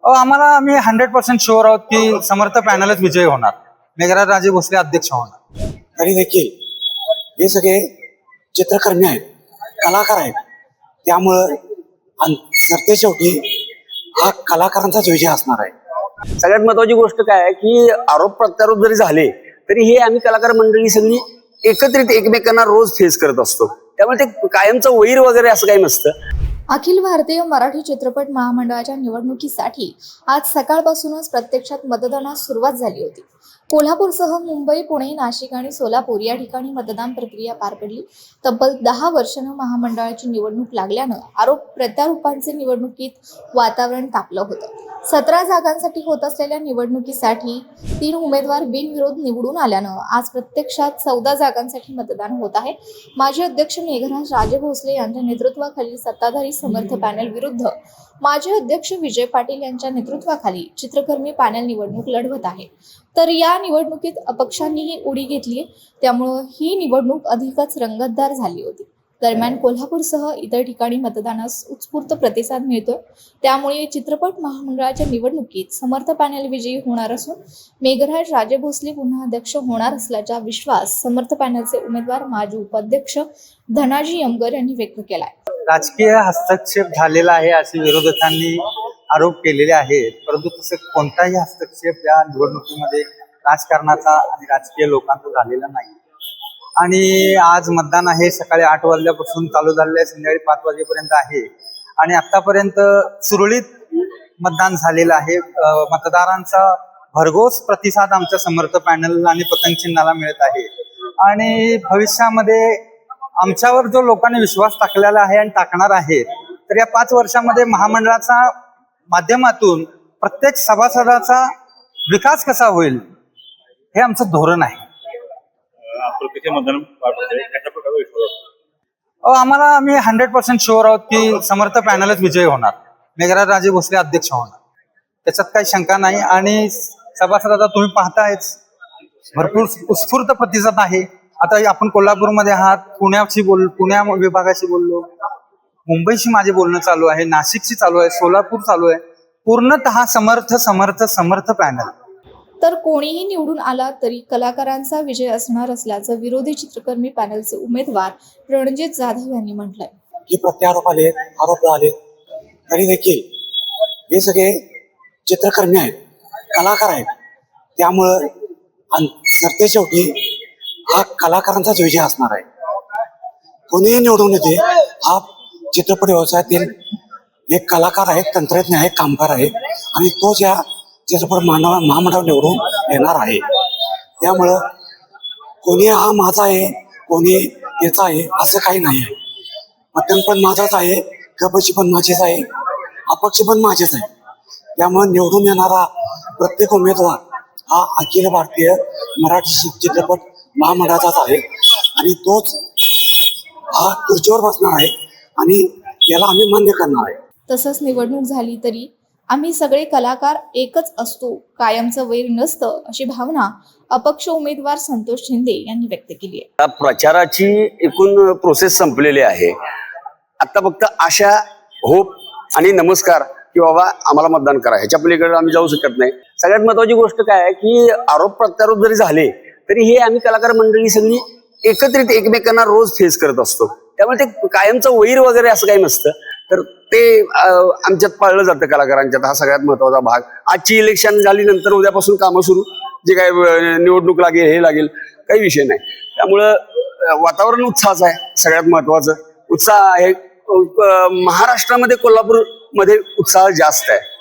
आम्ही 100% शुअर आहोत की समर्थ पॅनलच विजयी होणार. मेघराज राजे भोसले अध्यक्ष होणार. तरी देखील हे सगळे चित्रकर्मी आहेत, कलाकार आहेत. त्यामुळं सरते शेवटी हा कलाकारांचाच विजय असणार आहे. सगळ्यात महत्वाची गोष्ट काय आहे की आरोप प्रत्यारोप जरी झाले तरी हे आम्ही कलाकार मंडळी सगळी एकत्रित एकमेकांना रोज फेस करत असतो. त्यामुळे ते कायमचं वैर वगैरे असं काही नसतं. अखिल भारतीय मराठी चित्रपट महामंडळाच्या निवडणुकीसाठी आज सकाळपासूनच प्रत्यक्षात मतदानास सुरुवात झाली होती. कोल्हापूरसह मुंबई, पुणे, नाशिक आणि सोलापूर या ठिकाणी मतदान प्रक्रिया पार पडली. तब्बल 10 वर्षांनं महामंडळाची निवडणूक लागल्यानं आरोप प्रत्यारोपांचे निवडणुकीत वातावरण तापलं होतं. 17 जागांसाठी होत असलेल्या निवडणुकीसाठी 3 उमेदवार बिनविरोध निवडून आल्यानं आज प्रत्यक्षात 14 जागांसाठी मतदान होत आहे. माजी अध्यक्ष मेघराज राजे भोसले यांच्या नेतृत्वाखाली सत्ताधारी समर्थ पॅनल विरुद्ध माजी अध्यक्ष विजय पाटील यांच्या नेतृत्वाखाली चित्रकर्मी पॅनल निवडणूक लढवत आहे. तर या निवडणुकीत अपक्षांनीही उडी घेतली, त्यामुळं ही निवडणूक अधिकच रंगतदार झाली होती. दरम्यान कोल्हापूरसह इतर ठिकाणी मतदानास उत्स्फूर्त प्रतिसाद मिळतोय. त्यामुळे चित्रपट महामंडळाच्या निवडणुकीत समर्थ पॅनल विजयी होणार असून मेघराज राजे भोसले पुन्हा अध्यक्ष होणार असल्याचा विश्वास समर्थ पॅनलचे उमेदवार माजी उपाध्यक्ष धनाजी यमगर यांनी व्यक्त केलाय. राजकीय हस्तक्षेप झालेला आहे असे विरोधकांनी आरोप केलेले आहेत, परंतु तसं कोणताही हस्तक्षेप या निवडणुकीमध्ये राजकारणाचा आणि राजकीय लोकांचा झालेला नाही. आणि आज मतदान आहे, सकाळी 8 वाजल्यापासून चालू झालेलं आहे, संध्याकाळी 5 वाजेपर्यंत आहे आणि आतापर्यंत सुरळीत मतदान झालेलं आहे. मतदारांचा भरघोस प्रतिसाद आमच्या समर्थ पॅनल आणि पतंग चिन्हाला मिळत आहे. आणि भविष्यामध्ये आमच्यावर जो लोकांनी विश्वास टाकलेला आहे आणि टाकणार आहे, तर या 5 वर्षामध्ये महामंडळाचा माध्यमातून प्रत्येक सभासदाचा विकास कसा होईल हे आमचं धोरण आहे. आम्ही 100% शुअर आहोत की समर्थ पॅनलच विजयी होणार. मेघराज राजे भोसले अध्यक्ष होणार, त्याच्यात काही शंका नाही. आणि सभासदाचा तुम्ही पाहतायच भरपूर उत्स्फूर्त प्रतिसाद आहे. आता आपण कोल्हापूरमध्ये आहात, पुण्या विभागाशी बोललो, मुंबईशी माझे बोलणं चालू आहे, नाशिकशी चालू आहे, सोलापूर चालू आहे. पूर्णतः समर्थ समर्थ समर्थ पॅनल. तर कोणीही निवडून आला तरी कलाकारांचा विजय असणार असल्याचं विरोधी चित्रकर्मी पॅनलचे उमेदवार रणजित जाधव यांनी म्हटलंय. हे प्रत्यारोप आले, आरोप आले, तरी देखील हे सगळे चित्रकर्मी आहेत, कलाकार आहेत. त्यामुळं सरते शेवटी हा कलाकारांचाच विजय असणार आहे. कोणीही निवडून येते, हा चित्रपट व्यवसायातील एक कलाकार आहे, तंत्रज्ञ आहे, कामगार आहे आणि तोच या चित्रपट महामंडळ निवडून येणार आहे. त्यामुळं कोणी हा माझा आहे, कोणी याचा आहे असं काही नाही आहे. पतंग पण माझाच आहे, कपशी पण माझीच आहे, अपक्ष पण माझेच आहे. त्यामुळे निवडून येणारा प्रत्येक उमेदवार हा अखिल भारतीय मराठी चित्रपट महामंडळाचाच आहे आणि तोच हा खुर्चीवर बसणार आहे आणि याला आम्ही मान्य करणार आहे. तसंच निवडणूक झाली तरी आम्ही सगळे कलाकार एकच असतो, कायमचं वैर नसतं, अशी भावना अपक्ष उमेदवार संतोष शिंदे यांनी व्यक्त केली आहे. प्रचाराची एकूण प्रोसेस संपलेली आहे. आता फक्त आशा, होप आणि नमस्कार की बाबा आम्हाला मतदान करा, ह्याच्या पलीकडे आम्ही जाऊ शकत नाही. सगळ्यात महत्वाची गोष्ट काय आहे की आरोप प्रत्यारोप जरी झाले तरी हे आम्ही कलाकार मंडळी सगळी एकत्रित एकमेकांना रोज फेस करत असतो. त्यामुळे ते कायमचं वैर वगैरे असं काही नसतं. तर ते आमच्यात पाळलं जातं कलाकारांच्यात. हा सगळ्यात महत्वाचा भाग. आजची इलेक्शन झाली, नंतर उद्यापासून कामं सुरू, जे काय निवडणूक लागेल हे लागेल, काही विषय नाही. त्यामुळं वातावरण उत्साहाचं आहे. सगळ्यात महत्वाचं उत्साह आहे. महाराष्ट्रामध्ये कोल्हापूर मध्ये उत्साह जास्त आहे.